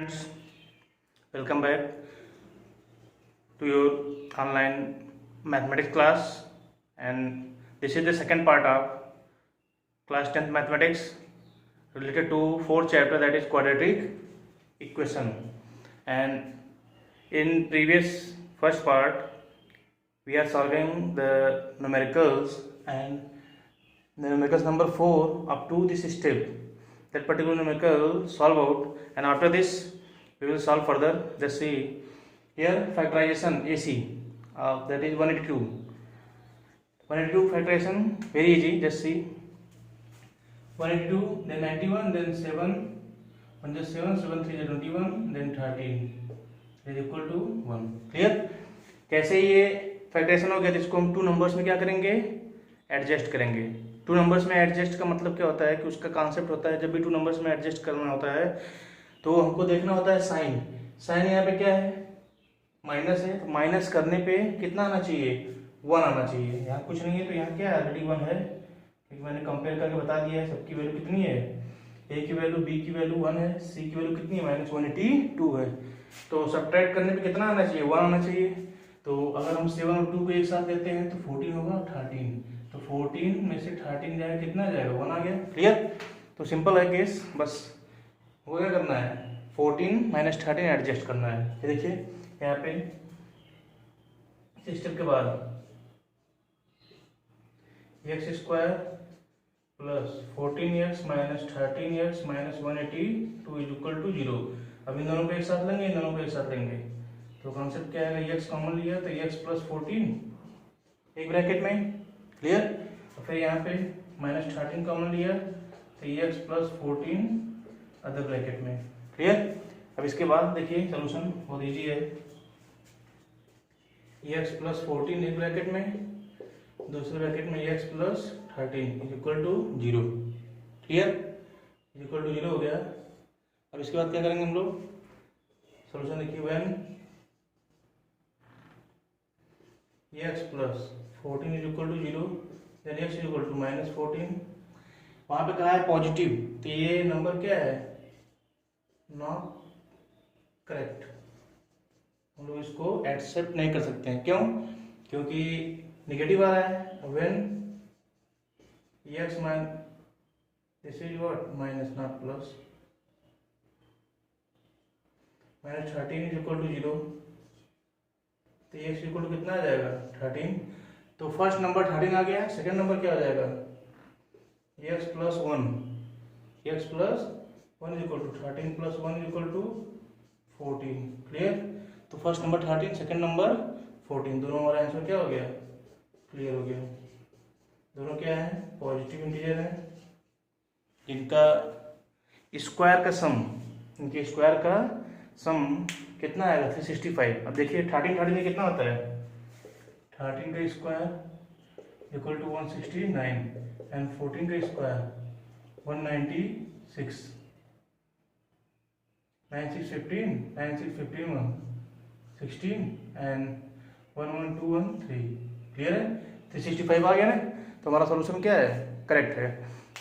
Friends, welcome back to your online mathematics class, and this is the second part of class 10th mathematics related to fourth chapter, that is quadratic equation. And in previous first part we are solving the numericals, and the numericals number 4 up to this step, that particular numerical solve out, and after this we will solve further. Just see here factorization AC, that is 182 factorization, very easy. Just see 182, then 91, then 7, 1 just 7, 7 3 21, then 13 is equal to 1. Clear? कैसे ये factorisation हो गया, तो इसको हम two numbers में क्या करेंगे, एडजस्ट करेंगे. टू नंबर्स में एडजस्ट का मतलब क्या होता है कि उसका कॉन्सेप्ट होता है, जब भी टू नंबर्स में एडजस्ट करना होता है तो हमको देखना होता है साइन. साइन यहाँ पे क्या है, माइनस है, तो माइनस करने पे कितना आना चाहिए, 1 आना चाहिए. यहाँ कुछ नहीं है तो यहाँ क्या ऑलरेडी 1 है, क्योंकि मैंने कंपेयर करके बता दिया है सबकी वैल्यू कितनी है. ए की वैल्यू, बी की वैल्यू 1 है, सी की वैल्यू कितनी है, -182 है. तो सब्ट्रैक्ट करने पे कितना आना चाहिए, 1 आना चाहिए. तो अगर हम 7 और 2 को एक साथ लेते हैं तो 14 होगा, 13. तो 14 में से 13 जाएगा, कितना जाएगा, 1 आ गया. क्लियर? तो सिंपल है केस, बस वो क्या करना है, 14 - 13 एडजस्ट करना है. ये देखिए यहाँ पे इस स्टेप के बाद x² plus 14x - 13x - 182 is equal to 0. अब इन दोनों को एक साथ लेंगे, इन दोनों को एक साथ लेंगे, तो कॉन्सेप्ट क्या है, x कॉमन लिया तो x प्लस 14 एक ब्रैकेट में. क्लियर? और फिर यहाँ पे -13 कॉमन लिया तो x प्लस 14 अदर ब्रैकेट में. क्लियर? अब इसके बाद देखिए सोल्यूशन बहुत ईजी है. x प्लस 14 एक ब्रैकेट में, दूसरे ब्रैकेट में x plus 13 is equal to 0. Clear? Is equal to 0 हो गया. अब इसके बाद क्या करेंगे हम लोग, सोल्यूशन देखिए, when x plus 14 is equal to 0 then x is equal to -14. वहां पे कहा है पॉजिटिव, तो ये नंबर क्या है, नॉट करेक्ट. हम लोग इसको एक्सेप्ट नहीं कर सकते हैं. क्यों? क्योंकि नेगेटिव आ रहा है. When x this is what, minus not plus, -13 is equal to 0, तो x इक्वल टू कितना आ जाएगा, 13. तो फर्स्ट नंबर 13 आ गया. सेकंड नंबर क्या हो जाएगा, x plus 1, x plus 1 is equal to 13 plus 1 is equal to 14. Clear? तो फर्स्ट नंबर 13, सेकंड नंबर 14, दोनों हमारा आंसर क्या हो गया, क्लियर हो गया. दोनों क्या है, पॉजिटिव इंटीजर है, इनका स्क्वायर का सम, इनके स्क्वायर का सम कितना आएगा, 365. अब देखिए 13 में कितना होता है, 13 का स्क्वायर इक्वल टू 169 एंड 14 का स्क्वायर 196. 9615 9615 16 एंड 11213. क्लियर है? 365 आ गया ना. तो हमारा सोल्यूशन क्या है, करेक्ट है.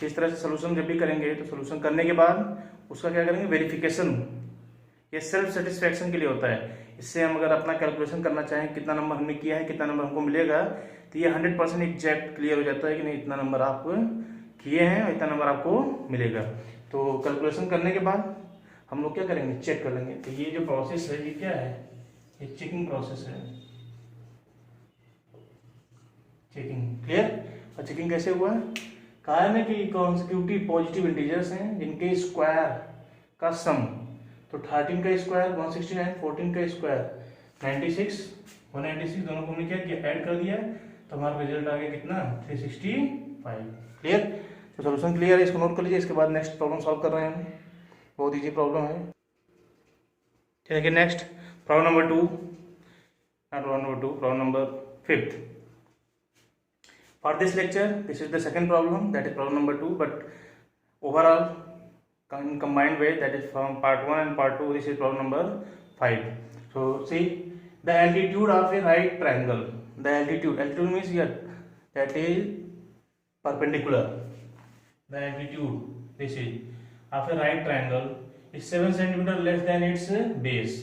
इस तरह से सोल्यूशन जब भी करेंगे तो सोल्यूशन करने के बाद उसका क्या करेंगे, वेरिफिकेशन. ये सेल्फ सेटिस्फैक्शन के लिए होता है. इससे हम अगर अपना कैलकुलेशन करना चाहें, कितना नंबर हमने किया है, कितना नंबर हमको मिलेगा, तो ये 100% एग्जैक्ट क्लियर हो जाता है कि नहीं, इतना नंबर आप किए हैं और इतना नंबर आपको मिलेगा. तो कैलकुलेशन करने के बाद हम लोग क्या करेंगे, चेक कर लेंगे. तो ये जो प्रोसेस है, ये क्या है, ये चेकिंग प्रोसेस है, चेकिंग. क्लियर? और चेकिंग कैसे हुआ, कहा है ना कि कॉन्सिक्यूटिव पॉजिटिव इंटीजर्स हैं जिनके स्क्वायर का सम, तो 13 का स्क्वायर 169, 14 का स्क्वायर 96, 196, दोनों को हमने क्या किया, ऐड कर दिया, तो हमारा रिजल्ट आ गया कितना, 365. क्लियर? तो सोल्यूशन क्लियर है, इसको नोट कर लीजिए. इसके बाद नेक्स्ट प्रॉब्लम सॉल्व कर रहे हैं हम, बहुत इजी प्रॉब्लम है. देखिए next problem number 2, not problem number 2, problem number 5th. For this lecture, this is the second problem, that is problem number 2, but overall in combined way, that is from part 1 and part 2, this is problem number 5. So see, the altitude of a right triangle, the altitude means here that is perpendicular, the altitude this is of a right triangle is 7 centimetre less than it's base.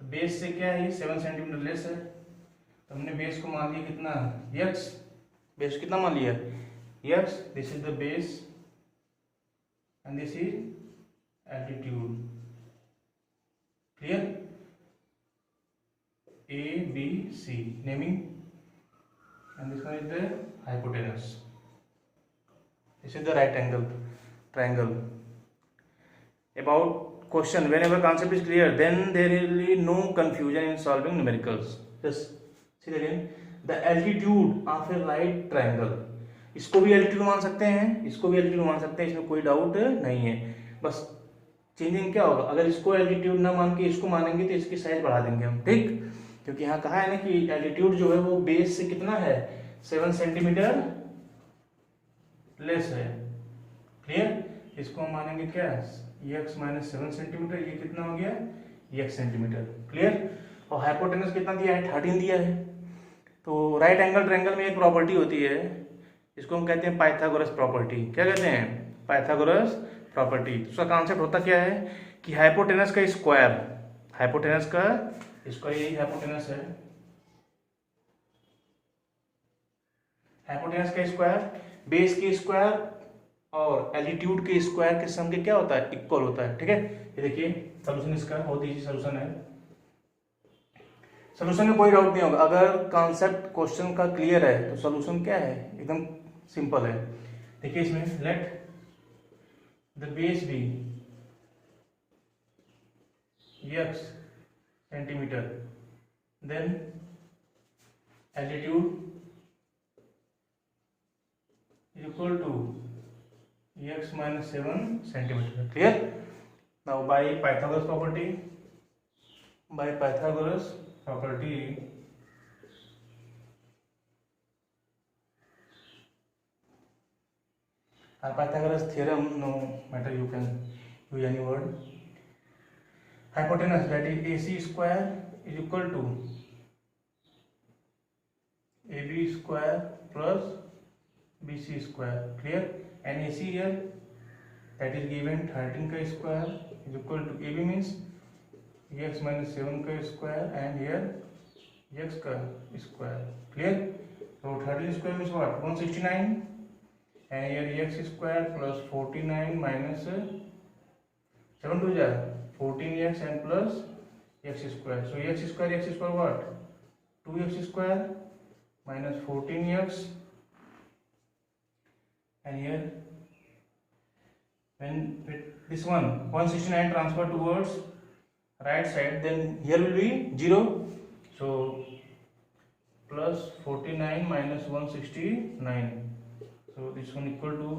तो base से क्या है, 7 centimetre less है। तो हमने base को मान लिया कितना, x। बेस कितना मान लिया, x। This is the base and this is altitude. Clear, A B C naming and this one is the hypotenuse. This is the right angle triangle. About question, whenever concept is clear then there will be no confusion in solving numericals. Just see again, the altitude of a right triangle, इसको भी altitude मान सकते हैं, इसको भी altitude मान सकते हैं, इसमें कोई डाउट नहीं है। बस चेंजिंग क्या होगा, अगर इसको एल्टीट्यूड ना मान के इसको मानेंगे तो इसकी साइज बढ़ा देंगे हम, ठीक। क्योंकि यहाँ कहा है ना कि एल्टीट्यूड जो है वो बेस से कितना है, 7 सेंटीमीटर लेस है। क्लियर, इसको हम मानेंगे क्या, x माइनस 7 सेंटीमीटर, ये कितना हो गया, x सेंटीमीटर। क्लियर, और हाइपोटेनस कितना दिया है, 13 दिया है। तो राइट एंगल ट्रायंगल में एक प्रॉपर्टी होती है, इसको हम कहते हैं पाइथागोरस प्रॉपर्टी। क्या कहते हैं, पाइथागोरस प्रॉपर्टी। उसका कॉन्सेप्ट होता क्या है कि हाइपोटेनस का स्क्वायर, हाइपोटेनस का स्क्वायर, यही हाइपोटेनस है, हाइपोटेनस का स्क्वायर बेस के स्क्वायर और एल्टीट्यूड के स्क्वायर के सम के क्या होता है, इक्वल होता है। ठीक है, ये देखिए सॉल्यूशन इसका बहुत इजी सॉल्यूशन है। सॉल्यूशन में कोई डाउट नहीं होगा, अगर कॉन्सेप्ट क्वेश्चन का क्लियर है तो सॉल्यूशन क्या है, एकदम सिंपल है। देखिए इसमें let the base be x centimetre, then altitude equal to x minus 7 centimeter. Clear? Now by Pythagoras property, Pythagoras theorem, no matter you can use any word. Hypotenuse, that is AC square is equal to AB square plus BC square. Clear? And AC here, that is given 13 का square is equal to AB means x minus 7 का square and here x का square. Clear? So 13 square means what, 169, and here x square plus 49 minus 7 to 14x and plus x square. So x square what, 2x square minus 14x, and here when this one 169 transfer towards right side, then here will be 0, so plus 49 minus 169, so this one equal to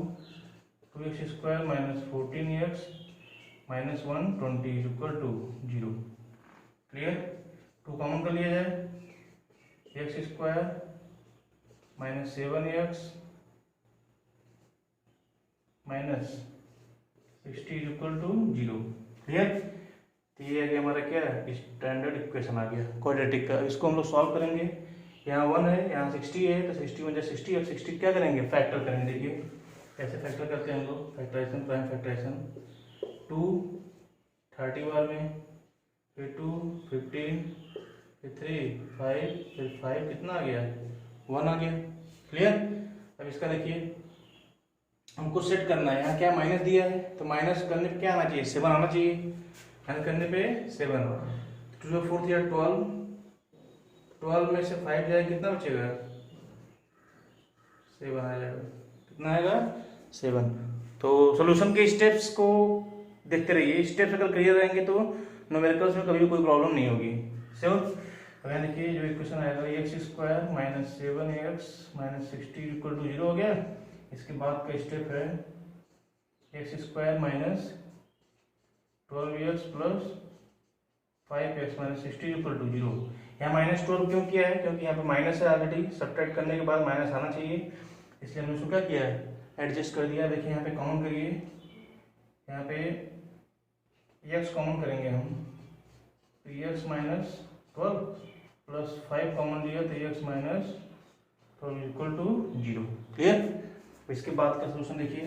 2x square minus 14x minus 120 is equal to 0. Clear? 2 common कर लिया जाए, x square minus 7x minus 60 is equal to 0। Clear? तो ये आगे हमारा क्या है, standard equation आ गया क्वाड्रेटिक का। इसको हम लोग सॉल्व करेंगे, यहाँ 1 है, यहाँ 60 है, तो 60 में 60 और 60 क्या करेंगे, फैक्टर करेंगे। देखिए कैसे फैक्टर करते हैं हम लोग, फैक्टराइजेशन, प्राइम फैक्टराइजेशन। 2 30 बार में, फिर 2 15, फिर 3 5, फिर 5 कितना आ गया, 1 आ गया। क्लियर? अब इसका देखिए हमको सेट करना है, यहाँ क्या माइनस दिया है, तो माइनस करने पे क्या आना चाहिए, 7 आना चाहिए, माइनस करने पे 7। 2 4 या 12, 12 में से 5 जाए कितना बचेगा, 7 आ जाएगा। कितना आएगा, 7। तो सॉल्यूशन के स्टेप्स को देखते रहिए, स्टेप्स अगर क्लियर रहेंगे तो न्यूमेरिकल्स में कभी कोई प्रॉब्लम नहीं होगी। अब यहाँ देखिए जो इक्वेशन आएगा, x square minus 7x minus 60 equal to 0 हो गया। इसके बाद का स्टेप है x square minus 12x plus 5x minus 60 equal to 0। यहाँ माइनस 12 क्यों किया है, क्योंकि यहाँ पे माइनस है ऑलरेडी, सब्ट्रैक्ट करने के बाद माइनस आना चाहिए, इसलिए हमने उसको क्या किया है, एडजस्ट कर दिया। देखिए यहाँ पे कॉमन करिए, यहाँ पे x कॉमन करेंगे हम, तो x माइनस 12 प्लस 5 कॉमन लिया तो x minus 12 equal to 0। Clear? इसके बाद का सॉल्यूशन देखिए,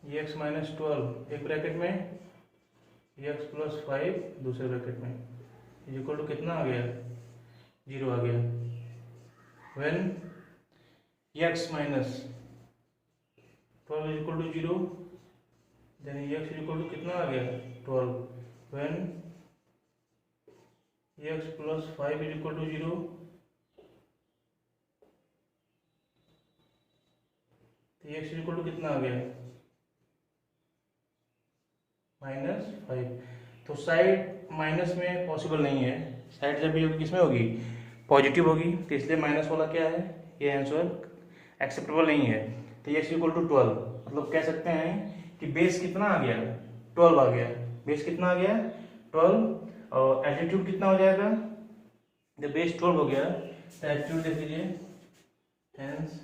एक्स माइनस 12 एक ब्रैकेट में, एक्स प्लस 5 दूसरे ब्रैकेट में, इज इक्वल टू कितना आ गया, 0 आ गया। When x minus 12 is equal to 0, then x is equal to कितना आ गया, 12। When x plus 5 is equal to 0, तो एक्स इज इक्वल टू कितना आ गया, -5। तो साइड माइनस में पॉसिबल नहीं है, साइड जब भी होगी किसमें होगी, पॉजिटिव होगी, तो इसलिए माइनस वाला क्या है, ये आंसर एक्सेप्टेबल नहीं है। तो एक्स इक्वल टू 12, मतलब कह सकते हैं कि बेस कितना आ गया, 12 आ गया। बेस कितना आ गया, 12, और एल्टीट्यूड कितना हो जाएगा, जब बेस 12 हो गया तो एल्टीट्यूड देख लीजिए, hence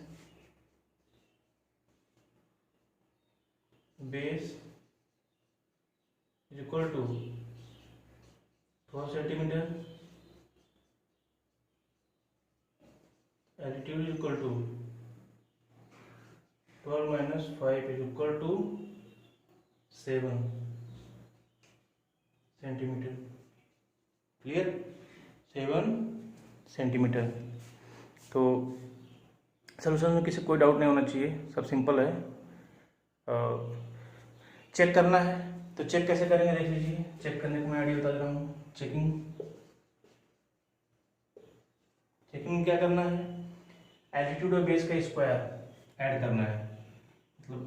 base is equal to 12 centimetre, altitude is equal to 12 minus 5 is equal to 7 centimetre. Clear, 7 centimetre. तो सोल्यूशन में किसी कोई डाउट नहीं होना चाहिए, सब सिंपल है। चेक करना है तो चेक कैसे करेंगे देख लीजिए। चेक करने को मैं आइडिया बता रहा हूँ। चेकिंग में क्या करना है, एल्टीट्यूड और बेस का स्क्वायर ऐड करना है, मतलब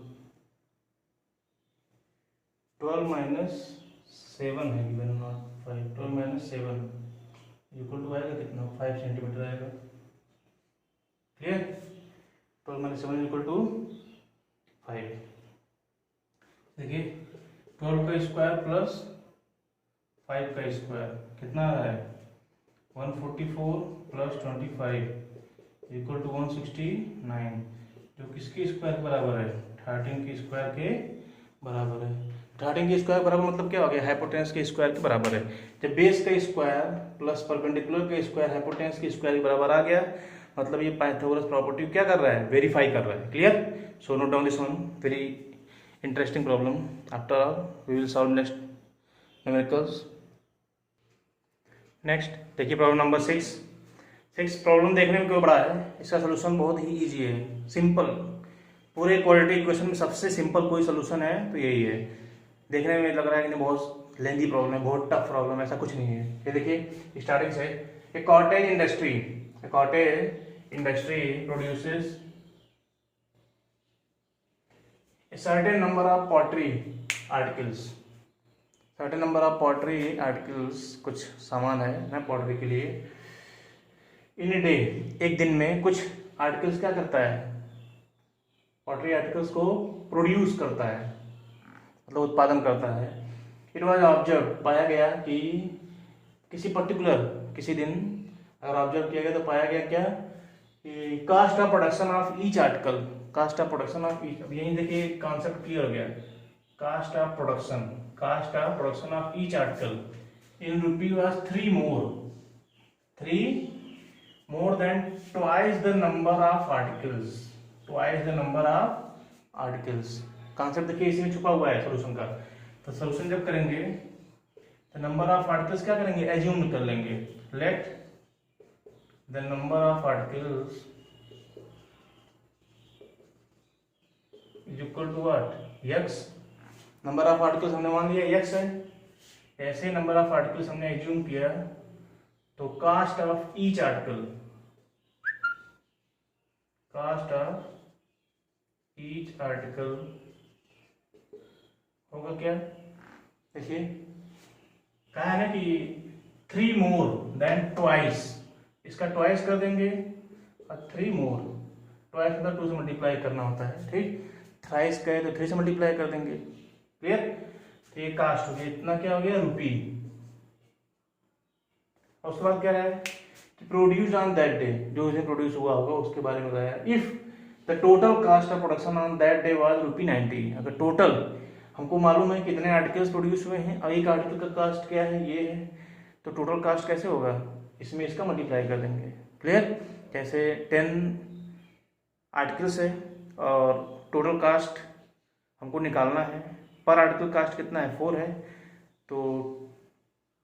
12 माइनस 7 है given, not 5, 12 minus 7 equal to आएगा कितना, 5 सेंटीमीटर आएगा। Clear, 12 minus 7 equal to 5। देखिए 12 का स्क्वायर प्लस 5 का स्क्वायर कितना आ रहा है, 144 प्लस 25 इक्वल टू 169, जो किसके स्क्वायर के बराबर है, 13 के स्क्वायर के बराबर है। 13 के स्क्वायर बराबर मतलब क्या हो गया, हाइपोटेनस के स्क्वायर के बराबर है। जब बेस का स्क्वायर प्लस परपेंडिकुलर का स्क्वायर हाइपोटेनस के स्क्वायर के बराबर आ गया, मतलब ये पाइथागोरस प्रॉपर्टी क्या कर रहा है, वेरीफाई कर रहा है। Clear, so note down this one, very interesting problem. After all, we will solve next numericals. Next देखिए प्रॉब्लम नंबर 6 प्रॉब्लम देखने में क्यों बड़ा है, इसका सोल्यूशन बहुत ही इजी है, सिंपल। पूरे क्वाड्रेटिक इक्वेशन में सबसे सिंपल कोई सोल्यूशन है तो यही है। देखने में लग रहा है कि बहुत लेंदी प्रॉब्लम है, बहुत टफ प्रॉब्लम है, ऐसा कुछ नहीं है। ये देखिए स्टार्टिंग से, एक cottage industry produces certain number of pottery articles, कुछ सामान है ना पॉटरी के लिए। इन डे, एक दिन में कुछ आर्टिकल्स क्या करता है, पॉटरी आर्टिकल्स को प्रोड्यूस करता है, मतलब उत्पादन करता है। इट वॉज ऑब्जर्व, पाया गया कि किसी दिन अगर ऑब्जर्व किया गया तो पाया गया क्या, कि cost of production of each article, cost of production of each, अब यही देखिए कॉन्सेप्ट क्लियर हो गया। Cost of production of each article in rupee was 3 more than twice the number of articles. Concept देखिए इसी में छुपा हुआ है सोल्यूशन का। तो सोल्यूशन जब करेंगे तो नंबर ऑफ आर्टिकल्स क्या करेंगे, एज्यूम कर लेंगे। Let the number of articles is equal to what, x। Number of articles हमने मान लिया x है, ऐसे नंबर ऑफ आर्टिकल्स हमने एज्यूम किया, तो कास्ट ऑफ ईच आर्टिकल होगा क्या, देखिए कहा है ना कि 3 मोर देन ट्वाइस, इसका ट्वाइस कर देंगे, और 3 मोर, ट्वाइस मतलब 2 से मल्टीप्लाई करना होता है, ठीक। थ्राइस कहे तो 3 से मल्टीप्लाई कर देंगे। क्लियर, तो ये कास्ट हो गया, इतना क्या हो गया, रुपी। और उसके बाद क्या है कि प्रोड्यूस ऑन दैट डे, जो उस दिन प्रोड्यूस हुआ होगा उसके बारे में बताया। If the total cast of production on that day was ₹90, अगर टोटल हमको मालूम है कितने आर्टिकल्स प्रोड्यूस हुए हैं और एक आर्टिकल का कास्ट क्या है, ये है, तो टोटल कास्ट कैसे होगा, इसमें इसका मल्टीप्लाई कर देंगे। क्लियर, कैसे 10 आर्टिकल्स है और टोटल कास्ट हमको निकालना है। पर आर्टिकल कास्ट कितना है, 4 है। तो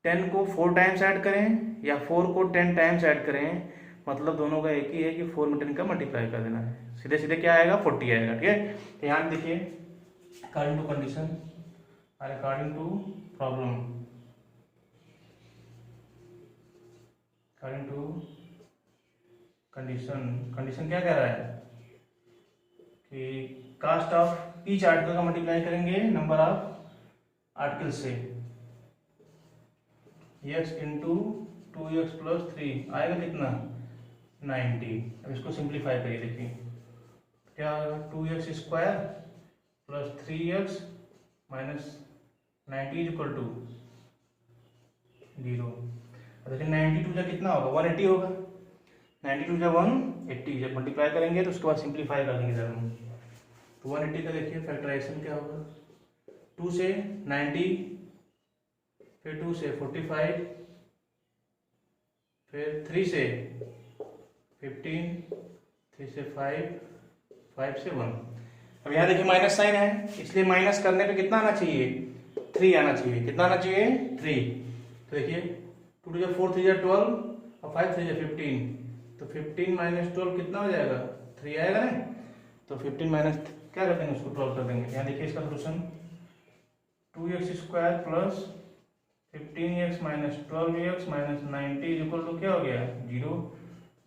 10 को 4 टाइम्स ऐड करें या 4 को 10 टाइम्स ऐड करें, मतलब दोनों का एक ही है कि 4 में 10 का मल्टीप्लाई कर देना है। सीधे सीधे क्या आएगा, 40 आएगा। ठीक है, तो यहाँ देखिए अकॉर्डिंग टू कंडीशन और according to problem, according to condition क्या कह रहा है कि कास्ट ऑफ ईच आर्टिकल का मल्टीप्लाई करेंगे नंबर ऑफ आर्टिकल से, x इंटू 2x प्लस 3 आएगा कितना, 90। अब इसको सिंप्लीफाई करिए, देखिए क्या आएगा, 2x square plus 3x minus 90 is equal to 0। देखिए 92 जा कितना होगा, 180 होगा। 92 जा 180, जब मल्टीप्लाई करेंगे तो उसके बाद सिंप्लीफाई कर देंगे जब हम, तो 180 का देखिए फैक्टराइजेशन क्या होगा, 2 से 90, फिर 2 से 45, फिर 3 से 15, 3 से 5, 5 से 1। अब यहाँ देखिए माइनस साइन है, इसलिए माइनस करने पे कितना आना चाहिए, 3 आना चाहिए। कितना आना चाहिए, 3। तो देखिए 2 to 4 3 12 और 5 3 15, तो 15 माइनस 12 कितना हो जाएगा, 3 आएगा ना। तो 15 माइनस क्या कर देंगे, उसको 12 कर देंगे। यहाँ देखिए इसका solution 2x square plus 15x minus 12x minus 90 is equal to क्या हो गया, 0।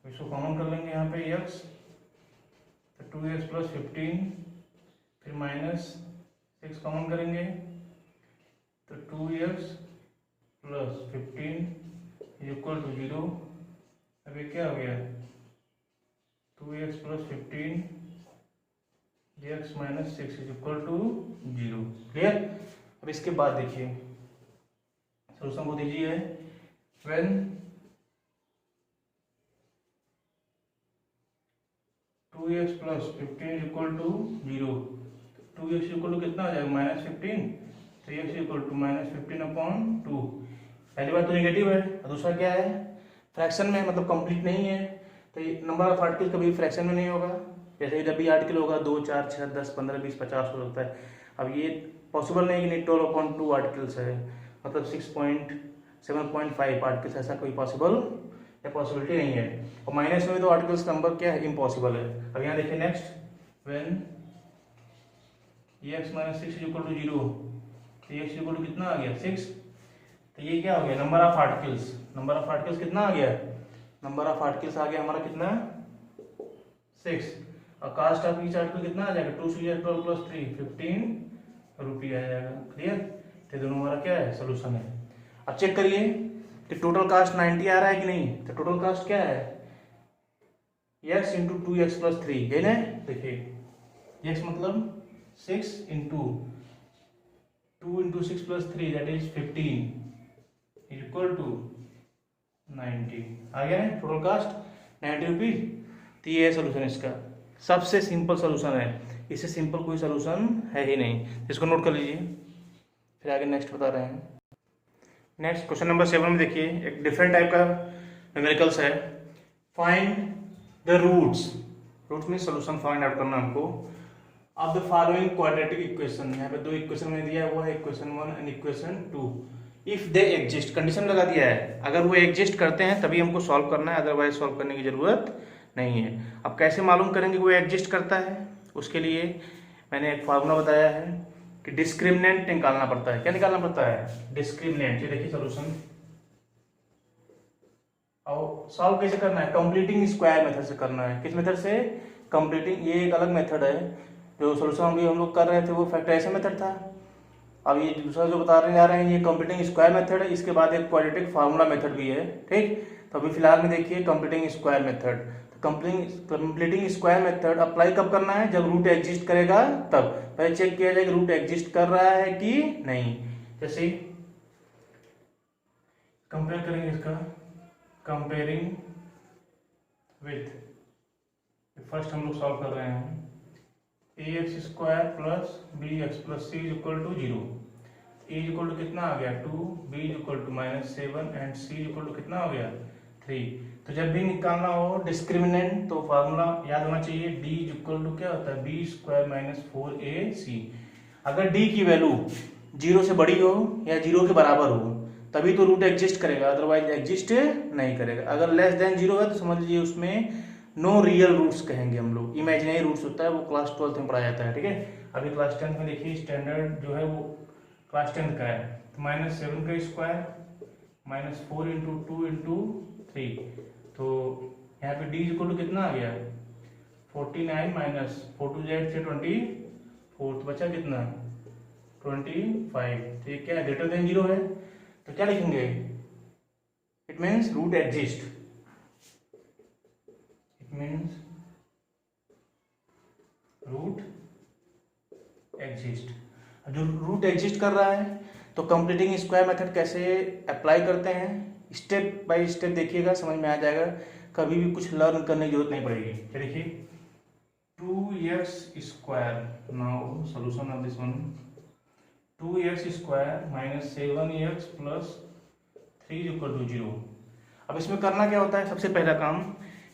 इसको कॉमन कर लेंगे यहाँ पे x, तो 2x प्लस 15, फिर माइनस 6 कॉमन करेंगे तो 2x plus 15 is equal to 0। अब ये क्या हो गया, 2x plus 15 x minus 6 is equal to 0। Clear. अब इसके बाद देखिए सोल्यूशन को दीजिए, when two x plus 15 is equal to 0, 2x equal to कितना आ जाएगा, minus 15, 3x equal to minus 15/2। पहली बात तो नेगेटिव है, और दूसरा क्या है, फ्रैक्शन में, मतलब कंप्लीट नहीं है, तो नंबर ऑफ आर्टिकल कभी फ्रैक्शन में नहीं होगा। जैसे जब भी आर्टिकल होगा 2 4 6 10 15 20 50 हो सकता है। अब ये पॉसिबल नहीं कि 12/2 आर्टिकल्स है, मतलब 7.5 आर्टिकल्स, ऐसा कोई पॉसिबल या पॉसिबिलिटी नहीं है। और माइनस में भी तो आर्टिकल्स नंबर क्या है, इम्पॉसिबल है। अब यहाँ देखिए next, when x minus 6 is equal to 0, तो x इक्वल टू कितना आ गया, 6। तो ये क्या हो गया, number of articles, number of articles कितना आ गया, नंबर ऑफ आर्टिकल्स आ गया हमारा कितना, 6। और कास्ट ऑफ ईच आर्टिकल कितना आ जाएगा, 2 से 12 प्लस 3 15 रुपये आ जाएगा। क्लियर। तो दोनों हमारा क्या है, सोल्यूशन है। अब चेक करिए कि टोटल कास्ट 90 आ रहा है कि नहीं। तो टोटल कास्ट क्या है, x इंटू 2x प्लस 3 है ना। देखिए x मतलब 6 into 2 into 6 plus 3 that is 15 is equal to 90 आ गया ना। Total cost 90 rupees. तो ये है सोल्यूशन इसका, सबसे सिंपल सोल्यूशन है, इससे सिंपल कोई सोल्यूशन है ही नहीं। इसको नोट कर लीजिए, फिर आगे नेक्स्ट बता रहे हैं। नेक्स्ट क्वेश्चन नंबर 7 में देखिए एक डिफरेंट टाइप का न्यूमेरिकल्स है। फाइंड द रूट्स, रूट्स में सोल्यूशन फाइंड आउट करना हमको, of the following quadratic equation. यहाँ पे 2 इक्वेशन में दिया है, वो है equation 1 and equation 2। If they exist, condition लगा दिया है, अगर वो एग्जिस्ट करते हैं तभी हमको सॉल्व करना है, अदरवाइज सॉल्व करने की जरूरत नहीं है। अब कैसे मालूम करेंगे वो एग्जिस्ट करता है, उसके लिए मैंने एक फार्मूला बताया है कि डिस्क्रिमिनेंट निकालना पड़ता है। क्या निकालना पड़ता है, डिस्क्रिमिनेंट। ये देखिए सोल्यूशन। और सॉल्व कैसे करना है, कंप्लीटिंग स्क्वायर मेथड से करना है। किस मेथड से, कंप्लीटिंग। ये एक अलग मेथड है, जो सोल्यूशन अभी हम लोग कर रहे थे वो फैक्टराइजेशन मेथड था। अब ये दूसरा जो बताने जा रहे हैं ये कंप्लीटिंग स्क्वायर मेथड है। इसके बाद एक क्वाड्रेटिक फार्मूला मेथड भी है, ठीक। तो अभी फिलहाल में देखिए completing square method. Completing square method apply कब करना है, जब रूट एग्जिस्ट करेगा तब। पहले चेक किया जाए कि रूट एग्जिस्ट कर रहा है कि नहीं। जैसे कंपेयर करेंगे इसका, कंपेयरिंग विथ, फर्स्ट हम लोग सॉल्व कर रहे हैं, ax square plus bx plus c is equal to 0। a is equal to कितना आ गया 2, b is equal to -7 and c is equal to कितना हो गया 3। तो जब भी निकालना हो डिस्क्रिमिनेंट तो फार्मूला याद होना चाहिए, d इज इक्वल टू क्या होता है b स्क्वायर माइनस 4ac। अगर डी की वैल्यू 0 से बड़ी हो या 0 के बराबर हो तभी तो रूट एग्जिस्ट करेगा, अदरवाइज एग्जिस्ट नहीं करेगा। अगर लेस देन 0 है तो समझ लीजिए उसमें नो रियल रूट्स कहेंगे हम लोग, इमेजिनरी रूट्स होता है, वो क्लास 12th में पढ़ाया जाता है। ठीक है, अभी क्लास 10th में देखिए स्टैंडर्ड जो है वो क्लास 10th का है। तो -7 का स्क्वायर -4 इंटू 2 इंटू 3, तो यहाँ पे डी इक्वल टू कितना आ गया 49 माइनस 4 2 Z से 24, तो बचा कितना 25। तो ये क्या है ग्रेटर देन 0 है, तो क्या लिखेंगे it means root exist, it means root exist. जो रूट एग्जिस्ट कर रहा है तो कंप्लीटिंग स्क्वायर मेथड कैसे अप्लाई करते हैं स्टेप बाय स्टेप देखिएगा, समझ में आ जाएगा, कभी भी कुछ लर्न करने की जरूरत नहीं पड़ेगी। देखिए 2x square, now solution of this one, 2x square minus 7x plus 3 equal to 0। अब इसमें करना क्या होता है, सबसे पहला काम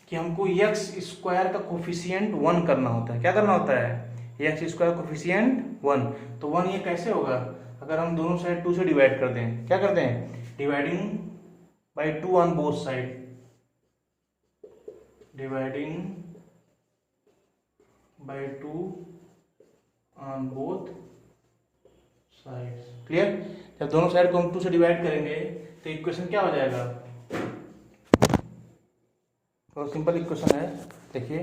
कि हमको x स्क्वायर का कोफिशिएंट 1 करना होता है। क्या करना होता है, x स्क्वायर कोफिशिएंट 1, तो 1 ये कैसे होगा, अगर हम दोनों साइड 2 से डिवाइड कर दें, क्या करते हैं dividing by 2 on both side, dividing by 2 on both sides. Clear, जब दोनों साइड को हम 2 से डिवाइड करेंगे तो इक्वेशन क्या हो जाएगा, तो सिंपल इक्वेशन है। देखिए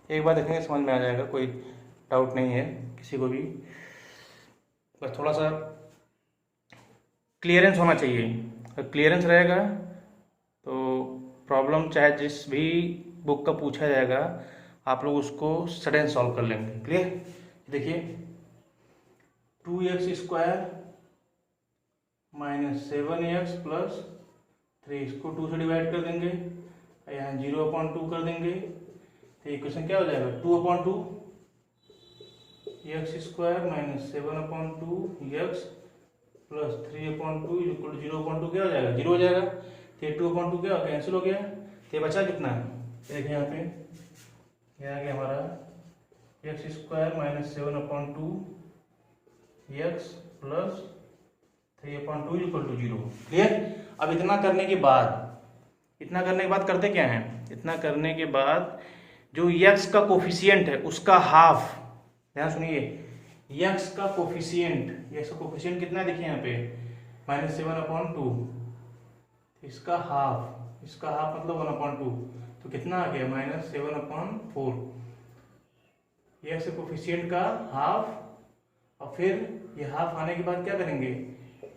एक बार देखेंगे समझ में आ जाएगा, कोई डाउट नहीं है किसी को भी, बस थोड़ा सा क्लियरेंस होना चाहिए। अगर क्लियरेंस रहेगा तो प्रॉब्लम चाहे जिस भी बुक का पूछा जाएगा आप लोग उसको सडन सॉल्व कर लेंगे। क्लियर, देखिए 2x square minus 7x plus 3, इसको 2 से डिवाइड कर देंगे, यहाँ 0/2 कर देंगे, तो इक्वेशन क्या हो जाएगा 2/2 x square minus 7/2 x plus 3/2 equal 0/2 क्या हो जाएगा 0 हो जाएगा। तो 2/2 क्या हो कैंसिल हो गया, तो बचा कितना, देखिए यहाँ पे यह आ गया हमारा x square minus 7/2 x plus 3/2 equal to 0। Clear, अब इतना करने के बाद करते क्या हैं, इतना करने के बाद जो x का कोफिशिएंट है उसका हाफ, ध्यान सुनिए, x का कोफिशिएंट कितना है, देखिए यहाँ पे -7/2, इसका हाफ मतलब 1/2, तो कितना आ गया -7/4, x कोफिशिएंट का हाफ, और फिर ये हाफ आने के बाद क्या करेंगे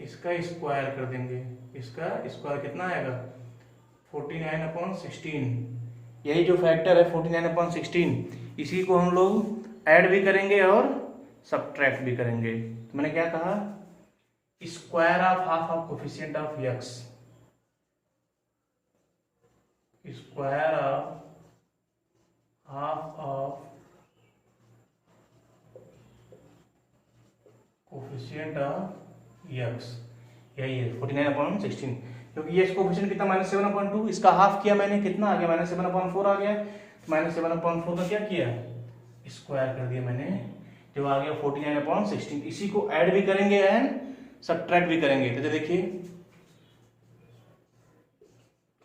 इसका स्क्वायर कर देंगे, इसका स्क्वायर कितना आएगा 49/16, यही जो फैक्टर है 49/16 इसी को हम लोग ऐड भी करेंगे और सब्ट्रैक्ट भी करेंगे। तो मैंने क्या कहा, square of half of coefficient of x, square of half of coefficient of x, यही है 49/16, क्योंकि ये कोफिशिएंट कितना -7/2, इसका हाफ किया मैंने, कितना आ गया -7/4 आ गया, -7/4 का क्या किया स्क्वायर कर दिया मैंने, जो आ गया 49/16, इसी को ऐड भी करेंगे एंड सब्ट्रैक्ट भी करेंगे। तो देखिए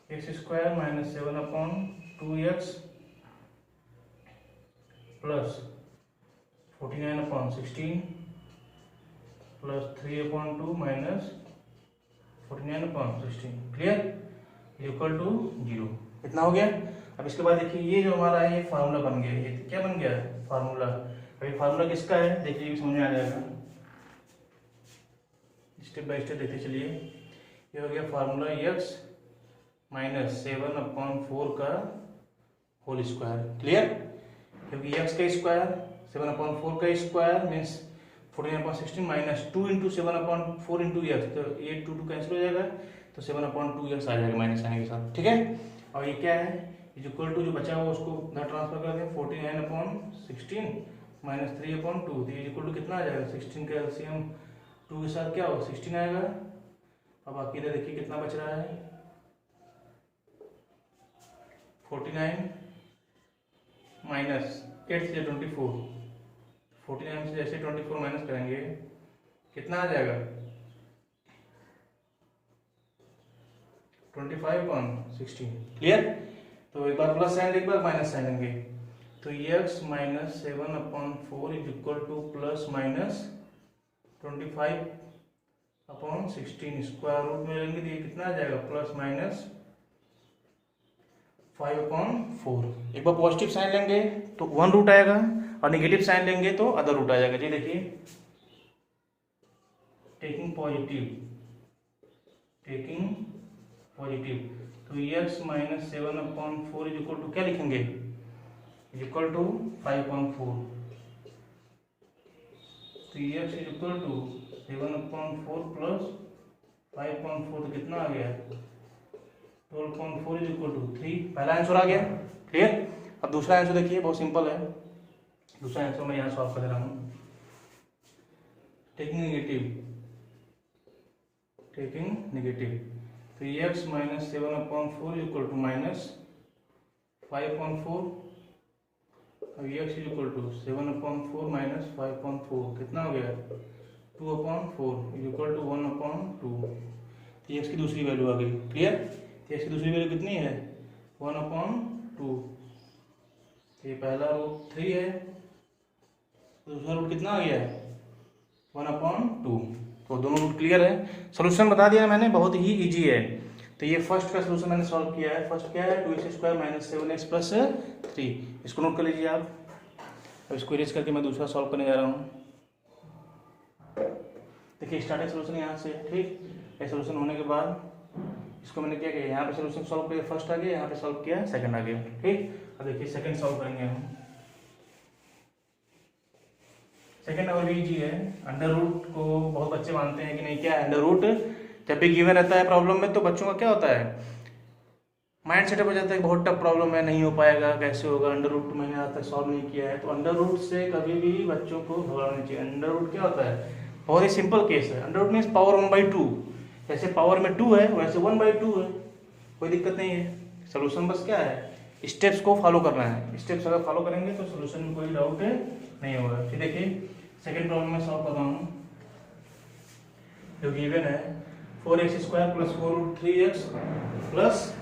x square minus 7/2x plus 49/16 plus 3/2 minus 49/16, clear, equal to 0। कितना हो गया, अब इसके बाद देखिए ये जो हमारा है ये फार्मूला बन गया, ये क्या बन गया फार्मूला, अभी फार्मूला किसका है देखिए समझ में आ जाएगा, स्टेप बाय स्टेप देखते चलिए। ये हो गया फार्मूला x माइनस 7/4 का होल स्क्वायर, क्लियर, क्योंकि x का स्क्वायर 7/4 का square means 49/16 minus 2 into 7/4 into x, तो 8 2 2 कैंसिल हो जाएगा, तो 7/2x आ जाएगा माइनस आने के साथ, ठीक है। और ये क्या है इक्वल टू जो बचा हुआ उसको उधर ट्रांसफर कर दें, 49/16 माइनस 3/2, तो ये इक्वल टू कितना आ जाएगा 16 का एलसीएम 2 के साथ क्या होगा 16 आएगा। अब बाकी इधर देखिए कितना बच रहा है 49 माइनस 8 से 24, 49 से जैसे 24 माइनस करेंगे कितना आ जाएगा 25/16। क्लियर। तो एक बार प्लस साइन एक बार माइनस साइन लेंगे तो x minus 7/4 is equal to plus minus 25/16 square root में लेंगे तो ये कितना आ जाएगा प्लस माइनस 5/4। एक बार पॉजिटिव साइन लेंगे तो 1 रूट आएगा और नेगेटिव साइन लेंगे तो अदर रूट आ जाएगा। जी देखिए टेकिंग पॉजिटिव तो x minus 7/4 is equal to क्या लिखेंगे इज इक्वल टू 5/4। तो x is equal to 7/4 plus 5/4 तो कितना आ गया 12/4 इज इक्वल टू 3। पहला आंसर आ गया। क्लियर। अब दूसरा आंसर देखिए बहुत सिंपल है। दूसरा आंसर मैं यहाँ सॉल्व कर दे रहा हूँ। टेकिंग नेगेटिव तो x minus 7/4 is equal to minus 5/4 अब x is equal to 7/4 minus 5/4 कितना हो गया 2/4 इज इक्वल टू 1/2। तो x की दूसरी वैल्यू आ गई। क्लियर। तो x की दूसरी वैल्यू कितनी है 1/2। ये पहला रूट 3 है दूसरा रूट कितना आ गया 1/2। तो दोनों रूट क्लियर है। सोल्यूशन बता दिया मैंने बहुत ही इजी है। तो ये फर्स्ट का सोल्यूशन मैंने सॉल्व किया है। फर्स्ट क्या है 2x² माइनस 7x प्लस 3। इसको नोट कर लीजिए आप। अब इसको इरेज करके मैं दूसरा सॉल्व करने जा रहा हूँ। देखिए स्टार्टिंग सोल्यूशन यहाँ से ठीक। ये सोल्यूशन होने के बाद इसको मैंने क्या किया यहाँ पे सोल्यूशन सॉल्व किया फर्स्ट आ गया यहाँ पे सॉल्व किया सेकंड आ गया ठीक। अब देखिए सेकंड सॉल्व करेंगे हम। सेकंड और भी इजी है। अंडर रूट को बहुत बच्चे मानते हैं कि नहीं क्या है अंडर रूट जब भी गिवन रहता है प्रॉब्लम में तो बच्चों का क्या होता है माइंड सेटअप हो जाता है बहुत टफ प्रॉब्लम है नहीं हो पाएगा कैसे होगा अंडर रूट मैंने आज तक सॉल्व नहीं किया है। तो अंडर रूट से कभी भी बच्चों को घबराना चाहिए। अंडर रूट क्या होता है बहुत ही सिंपल केस है। अंडर रूट मीन्स पावर 1/2 जैसे पावर में 2 है वैसे 1/2 है कोई दिक्कत नहीं है। सोल्यूशन बस क्या है स्टेप्स को फॉलो करना है। स्टेप्स अगर फॉलो करेंगे तो सोल्यूशन में कोई डाउट नहीं होगा। फिर देखिए सेकेंड प्रॉब्लम में सॉल्व कर रहा हूँ जो गिवन है 4x² plus 4 root 3x plus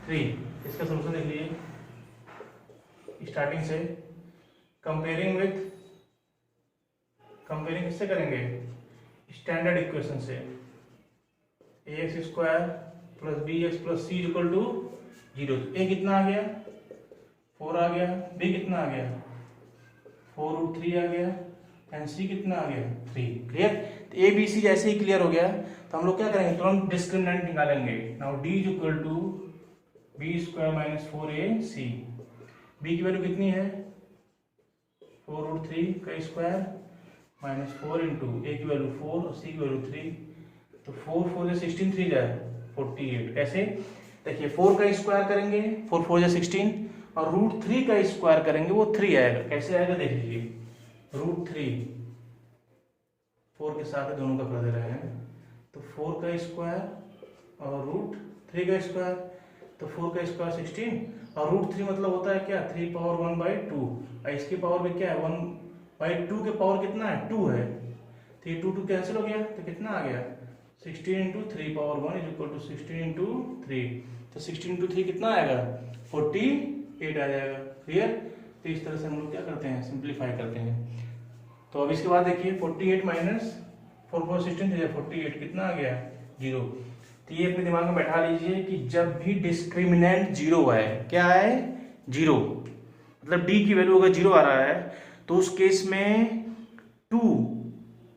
3। इसका सोल्यूशन देख लीजिए स्टार्टिंग से कंपेयरिंग किससे करेंगे स्टैंडर्ड इक्वेशन से ax² plus bx plus c equal to 0। a कितना आ गया 4 आ गया b कितना आ गया 4 रूट 3 आ गया एंड c कितना आ गया 3। क्लियर। तो a b c जैसे ही क्लियर हो गया तो हम लोग क्या करेंगे तुरंत डिस्क्रिमिनेंट निकालेंगे। Now d is equal to b² minus 4ac। b की वैल्यू कितनी है 4 रूट 3 का स्क्वायर माइनस 4 इंटू a की वैल्यू 4 और c की वैल्यू 3। तो 4 4 से 16 3 जाए 48। कैसे देखिए 4 का स्क्वायर करेंगे 4 4 से 16 और रूट 3 का स्क्वायर करेंगे वो 3 आएगा। कैसे आएगा देख लीजिए रूट 3 4 के साथ दोनों का कर दे रहे हैं तो 4 का स्क्वायर और रूट 3 का स्क्वायर तो 4 का स्क्वायर 16 और रूट 3 मतलब होता है क्या 3 पावर 1/2 और इसकी पावर में क्या है 1/2 के पावर कितना है 2 है। तो ये 2 कैंसिल हो गया तो कितना आ गया 16 into 3 power 1 is equal to 16 into 3। तो 16 इंटू 3 कितना आएगा 48 आ जाएगा। क्लियर। तो इस तरह से हम लोग क्या करते हैं सिंप्लीफाई करते हैं। तो अब इसके बाद देखिए 48 माइनस 4 4 16 48 कितना आ गया 0। तो ये अपने दिमाग में बैठा लीजिए कि जब भी डिस्क्रिमिनेंट 0 आए क्या है 0 मतलब d की वैल्यू अगर 0 आ रहा है तो उस केस में 2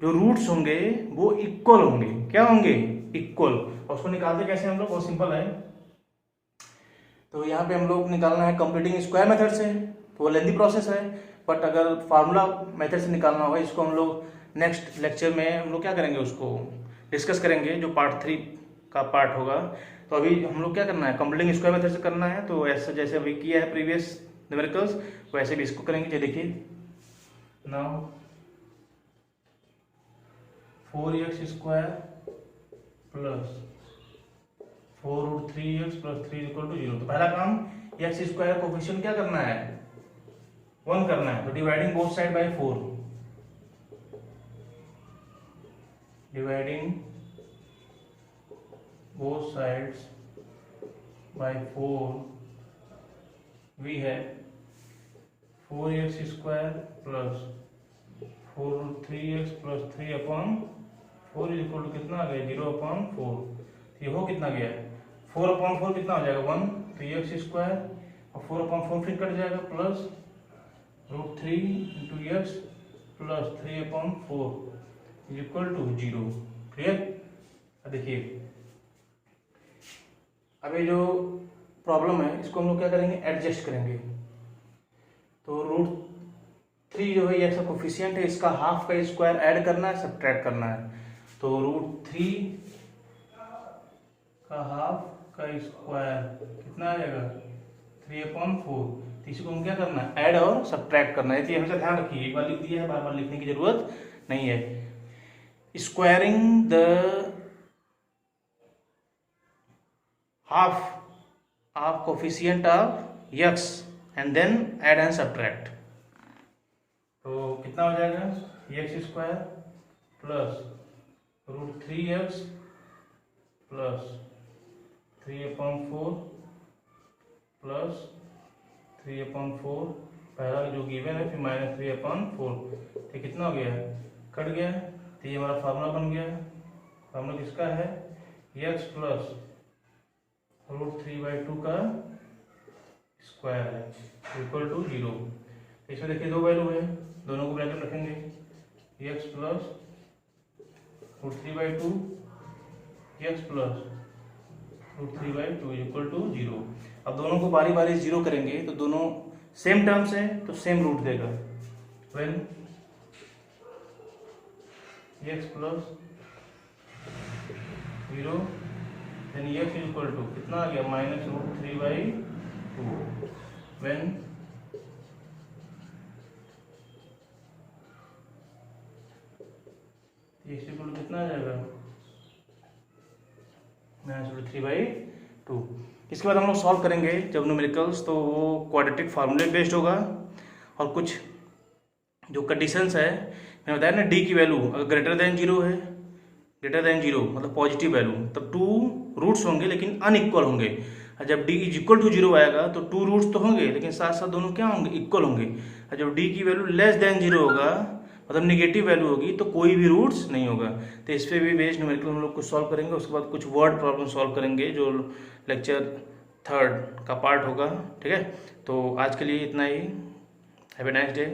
जो रूट्स होंगे वो इक्वल होंगे। क्या होंगे इक्वल। और उसको निकालते कैसे हम लोग बहुत सिंपल है। तो यहाँ पे हम लोग निकालना है कंप्लीटिंग स्क्वायर मेथड से तो वो लेंथी प्रोसेस है बट अगर फार्मूला मेथड से निकालना होगा इसको हम लोग नेक्स्ट लेक्चर में हम लोग क्या करेंगे उसको डिस्कस करेंगे जो पार्ट 3 का पार्ट होगा। तो अभी हम लोग क्या करना है कंप्लीटिंग स्क्वायर मेथड से करना है। तो ऐसा जैसे अभी किया है प्रीवियस न्यूमेरिकल्स वैसे भी इसको करेंगे। देखिए now 4x² plus 4 root 3x plus 3 equal to 0। तो पहला काम x² कोफिशिएंट क्या करना है 1 करना है। तो dividing both side by 4 dividing both sides by 4 we have 4x square plus 3x plus 3 upon 4 is equal to कितना आ गया 0/4। ये हो कितना गया 4/4 कितना हो जाएगा 1, तो x स्क्वायर और 4/4 फिर कट जाएगा plus √3 into x plus 3/4 is equal to 0। Clear. देखिए अब ये जो प्रॉब्लम है इसको हम लोग क्या करेंगे एडजस्ट करेंगे। तो √3 जो है ये ऐसा कोफिशिएंट है, इसका हाफ का स्क्वायर ऐड करना है, सब्ट्रैक्ट करना है। तो √3 का हाफ का स्क्वायर कितना आ जाएगा 3/4। तो इसी को हम क्या करना है ऐड और सब्ट्रैक्ट करना है। तो हमेशा ध्यान रखिए, एक बार लिख दिया है बार बार लिखने की जरूरत नहीं है। Squaring the half coefficient of x and then add and subtract। तो कितना हो जाएगा x square plus √3x plus 3/4 plus 3/4 पहला जो गिवन है फिर माइनस 3/4। तो कितना हो गया कट गया। तो ये हमारा फार्मूला बन गया। फार्मूला किसका है x प्लस √3/2 का स्क्वायर है इक्वल टू 0। इसमें देखिए दो वैल्यू है, दोनों को ब्रैकेट रखेंगे x plus √3/2 x plus √3/2 equal to 0। अब दोनों को बारी बारी 0 करेंगे तो दोनों सेम टर्म्स है तो सेम रूट देगा। When x plus 0 then x is equal to कितना आ गया minus √3/2 when x equal to कितना आ जाएगा -√3/2। इसके बाद हम लोग सॉल्व करेंगे जब न्यूमेरिकल्स, तो वो क्वाड्रेटिक फार्मूले बेस्ड होगा और कुछ जो कंडीशंस है मैंने बताया ना डी की वैल्यू अगर ग्रेटर देन 0 है, ग्रेटर देन 0 मतलब पॉजिटिव वैल्यू, तब 2 रूट्स होंगे लेकिन अनइक्वल होंगे। और जब d इज इक्वल टू 0 आएगा तो 2 रूट्स तो होंगे लेकिन साथ साथ दोनों क्या होंगे इक्वल होंगे। और जब d की वैल्यू लेस देन 0 होगा मतलब निगेटिव वैल्यू होगी तो कोई भी रूट्स नहीं होगा। तो इस पर भी बेस्ड न्यूमेरिकल हम लोग कुछ सॉल्व करेंगे। उसके बाद कुछ वर्ड प्रॉब्लम सॉल्व करेंगे जो लेक्चर 3 का पार्ट होगा। ठीक है, तो आज के लिए इतना ही। Have a nice day.